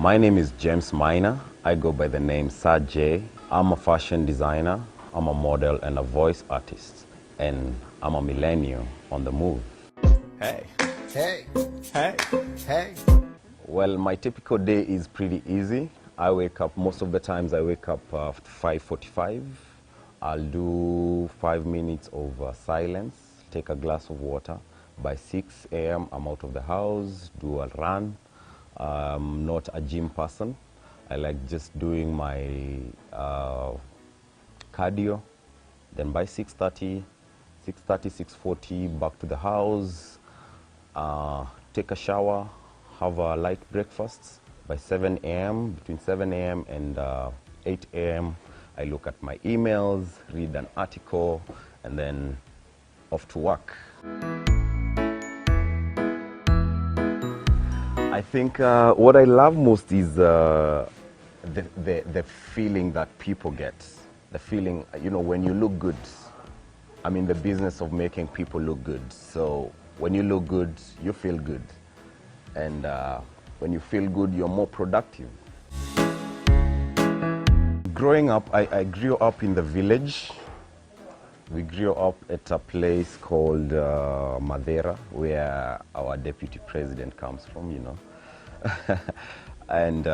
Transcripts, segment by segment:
My name is James Minor. I go by the name Sajay. I'm a fashion designer, I'm a model and a voice artist, and I'm a millennial on the move. Hey. Hey. Hey. Hey. Well, my typical day is pretty easy. I wake up, most of the times I wake up at 5:45. I'll do 5 minutes of silence, take a glass of water. By 6 a.m. I'm out of the house, do a run. I'm not a gym person. I like just doing my cardio. Then by 6:30, 6:40, back to the house, take a shower, have a light breakfast. By 7 a.m., between 7 a.m. and 8 a.m., I look at my emails, read an article, and then off to work. I think what I love most is the feeling that people get. The feeling, you know, when you look good. I'm in the business of making people look good. So when you look good, you feel good. And when you feel good, you're more productive. Growing up, I grew up in the village. We grew up at a place called Madeira, where our deputy president comes from, you know. And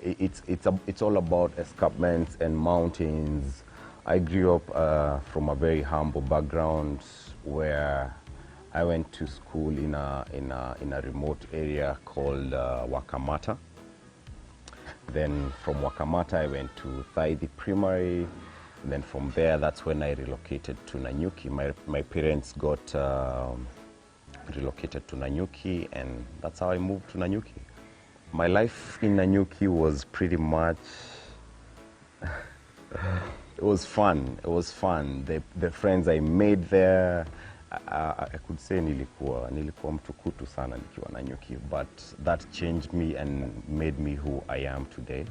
it's all about escarpments and mountains. I grew up from a very humble background where I went to school in a remote area called Wakamata. Then from Wakamata, I went to Thaidi Primary. And then from there, that's when I relocated to Nanyuki. My parents got relocated to Nanyuki, and that's how I moved to Nanyuki. My life in Nanyuki was pretty much, it was fun. It was fun. The friends I made there, I could say nilikuwa mtu kutu sana nikiwa Nanyuki, but that changed me and made me who I am today.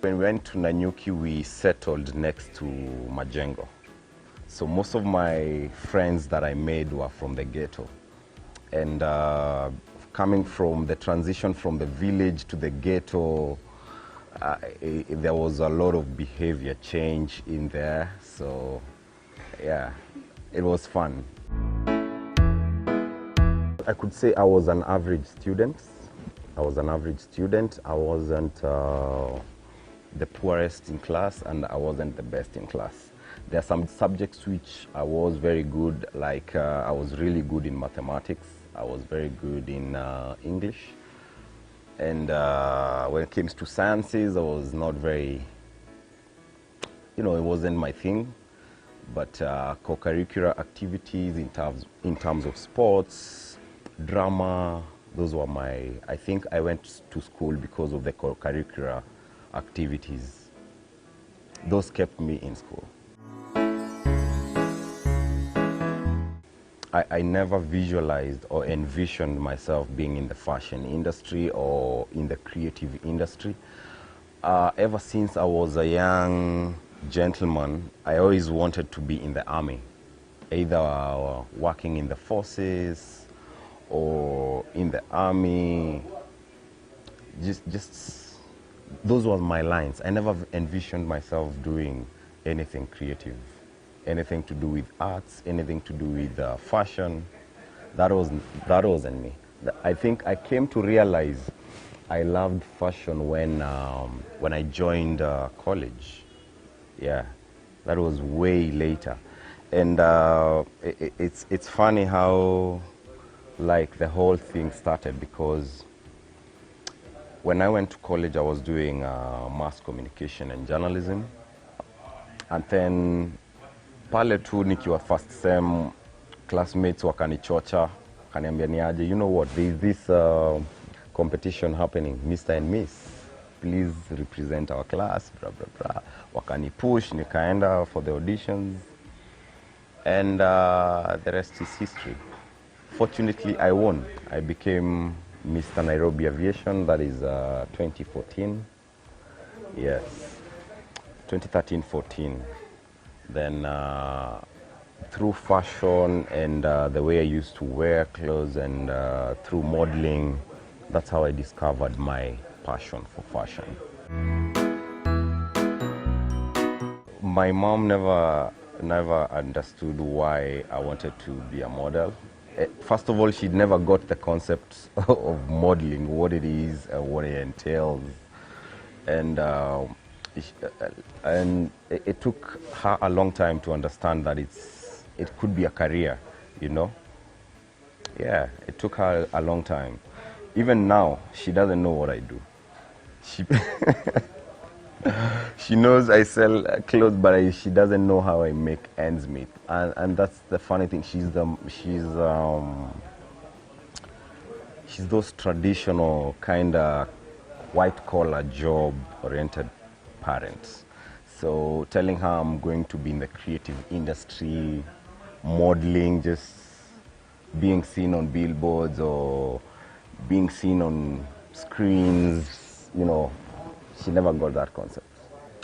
When we went to Nanyuki, we settled next to Majengo. So most of my friends that I made were from the ghetto. And coming from the transition from the village to the ghetto, there was a lot of behavior change in there. So yeah, it was fun. I could say I was an average student. I wasn't the poorest in class, and I wasn't the best in class. There are some subjects which I was very good, like I was really good in mathematics, I was very good in English, and when it came to sciences, I was not very, you know, it wasn't my thing. But co-curricular activities in terms of sports, drama, those were my, I think I went to school because of the co-curricular activities. Those kept me in school. I never visualized or envisioned myself being in the fashion industry or in the creative industry. Ever since I was a young gentleman, I always wanted to be in the army, either working in the forces or in the army. Just those were my lines. I never envisioned myself doing anything creative, anything to do with arts, anything to do with fashion. That wasn't me. I think I came to realize I loved fashion when I joined college. Yeah, that was way later. And it's funny how like the whole thing started, because when I went to college, I was doing mass communication and journalism. And then pale tu nikiwa first sem, classmates wakanichocha, kaniambia niaje, you know what, there is this competition happening, Mr. and Miss. Please represent our class, blah, blah, blah. Wakani push, nikaenda for the auditions. And the rest is history. Fortunately, I won. I became Mr. Nairobi Aviation, that is 2014. Yes, 2013-14. Then through fashion and the way I used to wear clothes and through modeling, that's how I discovered my passion for fashion. My mom never understood why I wanted to be a model. First of all, she never got the concept of modeling, what it is and what it entails. And it took her a long time to understand that it could be a career, you know. Yeah, it took her a long time. Even now, she doesn't know what I do. She knows I sell clothes, but she doesn't know how I make ends meet. And that's the funny thing. She's those traditional kind of white-collar job-oriented parents. So telling her I'm going to be in the creative industry, modeling, just being seen on billboards or being seen on screens, you know, she never got that concept.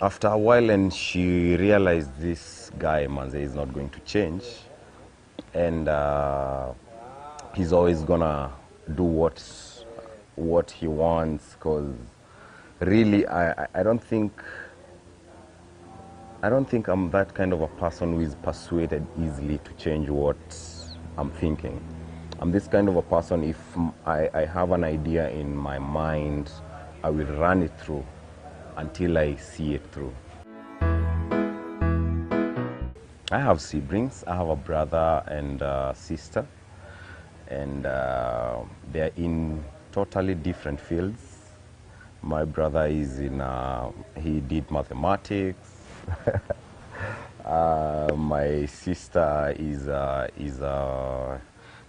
After a while, and she realized this guy, Manze, is not going to change. And he's always gonna do what he wants, because really I don't think I'm that kind of a person who is persuaded easily to change what I'm thinking. I'm this kind of a person, if I have an idea in my mind, I will run it through until I see it through. I have siblings. I have a brother and a sister, and they're in totally different fields. My brother is he did mathematics. My sister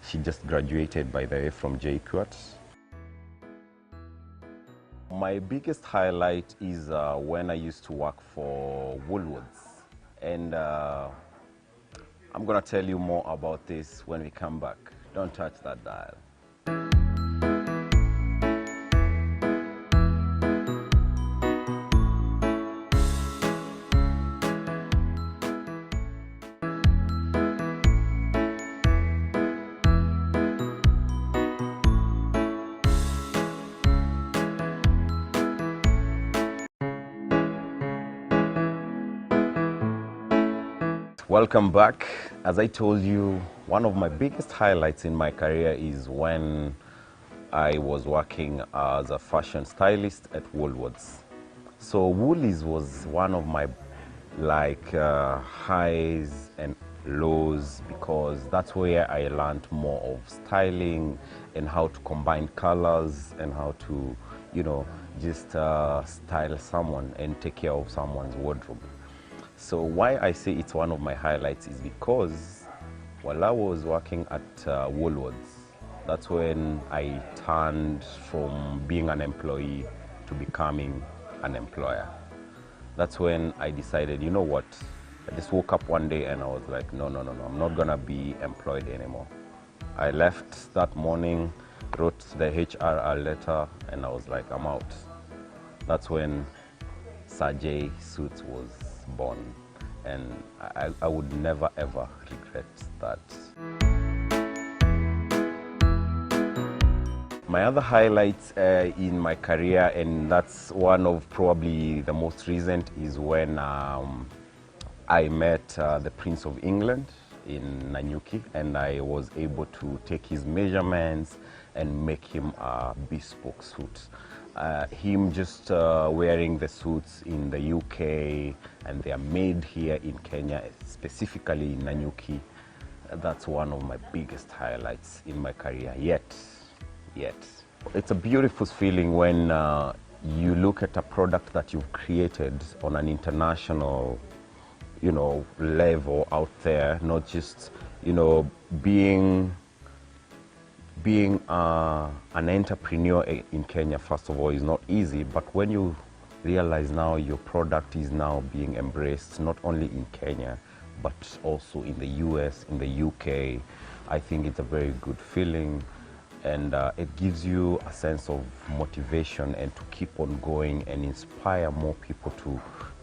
she just graduated, by the way, from JQuat. My biggest highlight is when I used to work for Woolworths, and I'm gonna tell you more about this when we come back. Don't touch that dial. Welcome back. As I told you, one of my biggest highlights in my career is when I was working as a fashion stylist at Woolworths. So Woolies was one of my highs and lows, because that's where I learned more of styling and how to combine colors and how to, you know, just style someone and take care of someone's wardrobe. So why I say it's one of my highlights is because while I was working at Woolworths, that's when I turned from being an employee to becoming an employer. That's when I decided, you know what, I just woke up one day and I was like, no, I'm not gonna be employed anymore. I left that morning, wrote the HR letter, and I was like, I'm out. That's when Sajay Suits was born, and I would never ever regret that. My other highlights in my career, and that's one of probably the most recent, is when I met the Prince of England in Nanyuki, and I was able to take his measurements and make him a bespoke suit. Him just wearing the suits in the UK, and they are made here in Kenya, specifically in Nanyuki. That's one of my biggest highlights in my career yet. It's a beautiful feeling when you look at a product that you've created on an international, you know, level out there, not just, you know, being an entrepreneur in Kenya, first of all, is not easy, but when you realize now your product is now being embraced not only in Kenya but also in the US, in the UK, I think it's a very good feeling, and it gives you a sense of motivation and to keep on going and inspire more people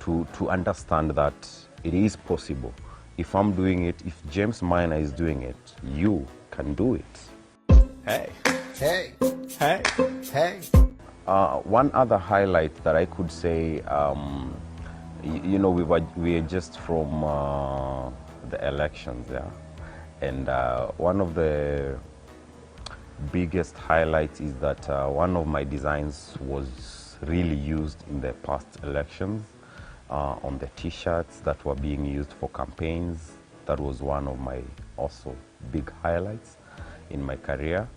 to understand that it is possible. If I'm doing it, if James Minor is doing it, you can do it. Hey. Hey. Hey. Hey. One other highlight that I could say, you know, we are just from the elections, yeah, and one of the biggest highlights is that one of my designs was really used in the past elections on the t-shirts that were being used for campaigns. That was one of my also big highlights in my career.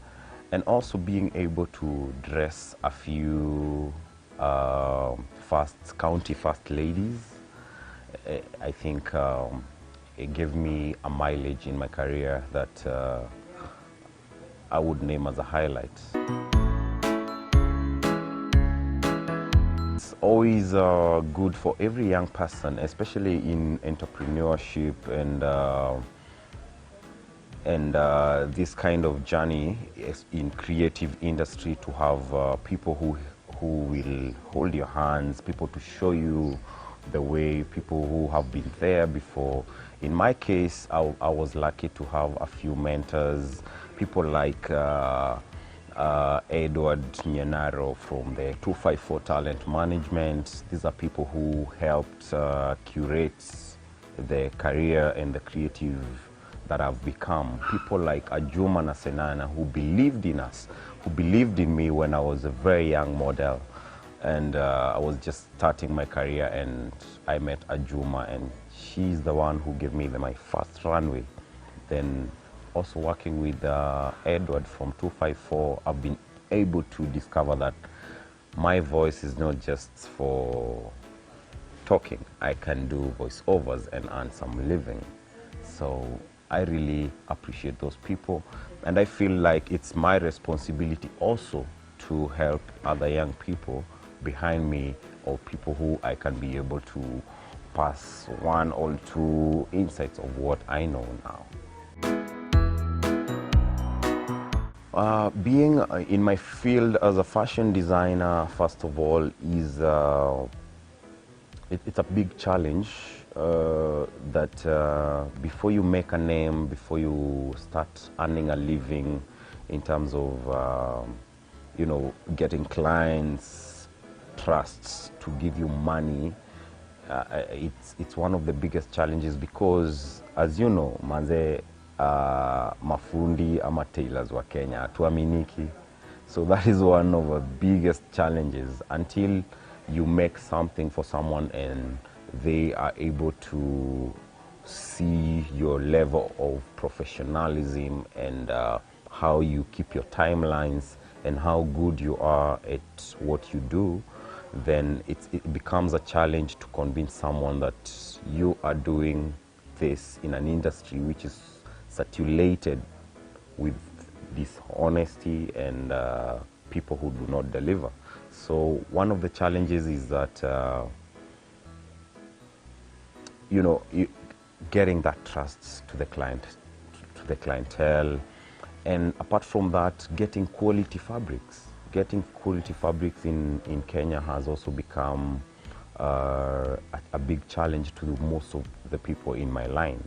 And also being able to dress a few county first ladies, I think it gave me a mileage in my career that I would name as a highlight. It's always good for every young person, especially in entrepreneurship and this kind of journey in creative industry, to have people who will hold your hands, people to show you the way, people who have been there before. In my case, I was lucky to have a few mentors, people like Edward Nyenaro from the 254 Talent Management. These are people who helped curate the career and the creative that I've become. People like Ajuma Nasenana, who believed in us, who believed in me when I was a very young model. And I was just starting my career, and I met Ajuma, and she's the one who gave me my first runway. Then also working with Edward from 254, I've been able to discover that my voice is not just for talking. I can do voiceovers and earn some living. So I really appreciate those people, and I feel like it's my responsibility also to help other young people behind me, or people who I can be able to pass one or two insights of what I know now. Being in my field as a fashion designer, first of all, is it's a big challenge. That before you make a name, before you start earning a living in terms of you know, getting clients, trusts to give you money, it's one of the biggest challenges, because as you know, manze, mafundi ama tailors wa Kenya hatuaminiki. So that is one of the biggest challenges, until you make something for someone and they are able to see your level of professionalism and how you keep your timelines and how good you are at what you do. Then it becomes a challenge to convince someone that you are doing this in an industry which is saturated with dishonesty and people who do not deliver. So one of the challenges is that you know, getting that trust to the client, to the clientele, and apart from that, getting quality fabrics. Getting quality fabrics in Kenya has also become a big challenge to most of the people in my line.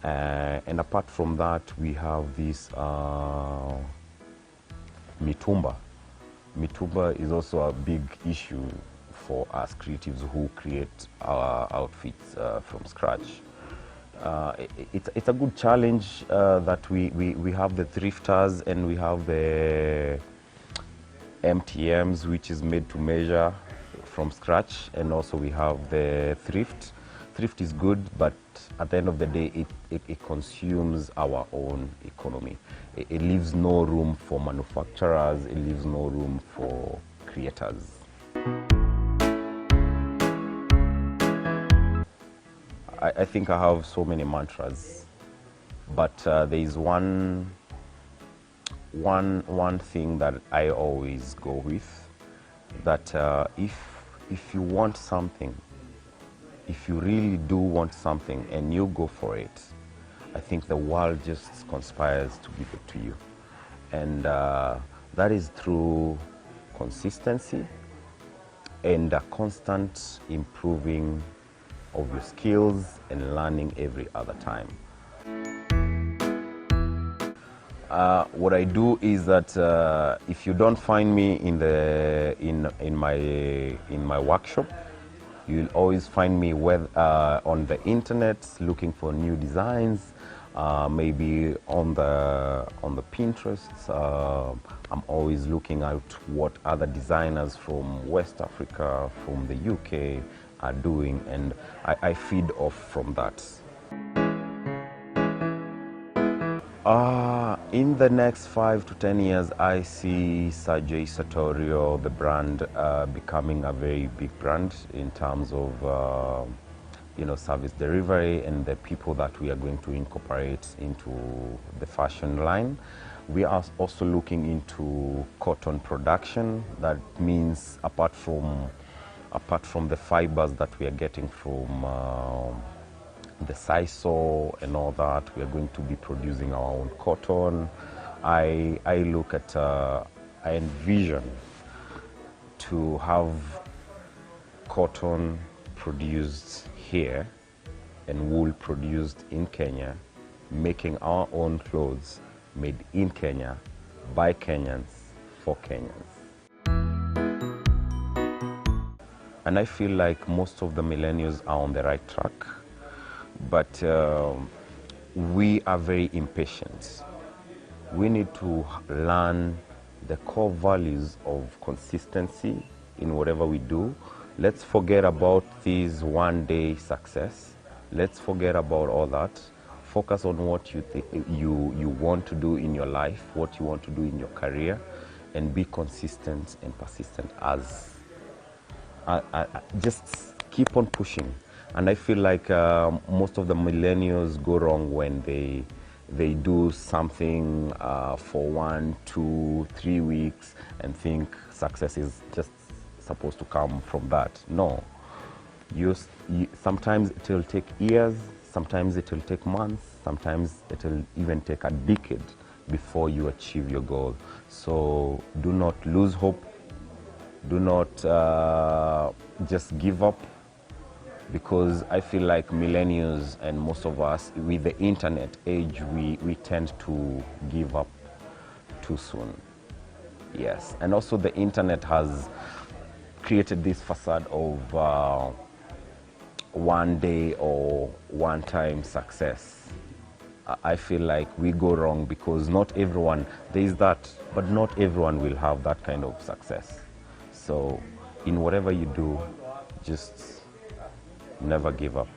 And apart from that, we have this mitumba. Mitumba is also a big issue for us creatives who create our outfits from scratch. It's a good challenge that we have the thrifters and we have the MTMs, which is made to measure from scratch, and also we have the thrift. Thrift is good, but at the end of the day, it consumes our own economy. It leaves no room for manufacturers, it leaves no room for creators. I think I have so many mantras, but there is one thing that I always go with, that if you want something, if you really do want something and you go for it, I think the world just conspires to give it to you. And that is through consistency and a constant improving of your skills and learning every other time. What I do is that if you don't find me in my workshop, you'll always find me on the internet looking for new designs, maybe on the Pinterest. I'm always looking at what other designers from West Africa, from the UK are doing, and I feed off from that. In the next 5 to 10 years, I see Sajay Sartorial, the brand, becoming a very big brand in terms of service delivery and the people that we are going to incorporate into the fashion line. We are also looking into cotton production. That means apart from the fibers that we are getting from the sisal and all that, we are going to be producing our own cotton. I look at, I envision to have cotton produced here and wool produced in Kenya, making our own clothes made in Kenya by Kenyans for Kenyans. And I feel like most of the millennials are on the right track, but we are very impatient. We need to learn the core values of consistency in whatever we do. Let's forget about this one-day success. Let's forget about all that. Focus on what you want to do in your life, what you want to do in your career, and be consistent and persistent as just keep on pushing. And I feel like most of the millennials go wrong when they do something for 1, 2, 3 weeks and think success is just supposed to come from that. No. Sometimes it will take years, sometimes it will take months, sometimes it will even take a decade before you achieve your goal. So do not lose hope. Do not just give up, because I feel like millennials and most of us with the internet age, we tend to give up too soon. Yes, and also the internet has created this facade of one day or one time success. I feel like we go wrong because not everyone, there is that, but not everyone will have that kind of success. So in whatever you do, just never give up.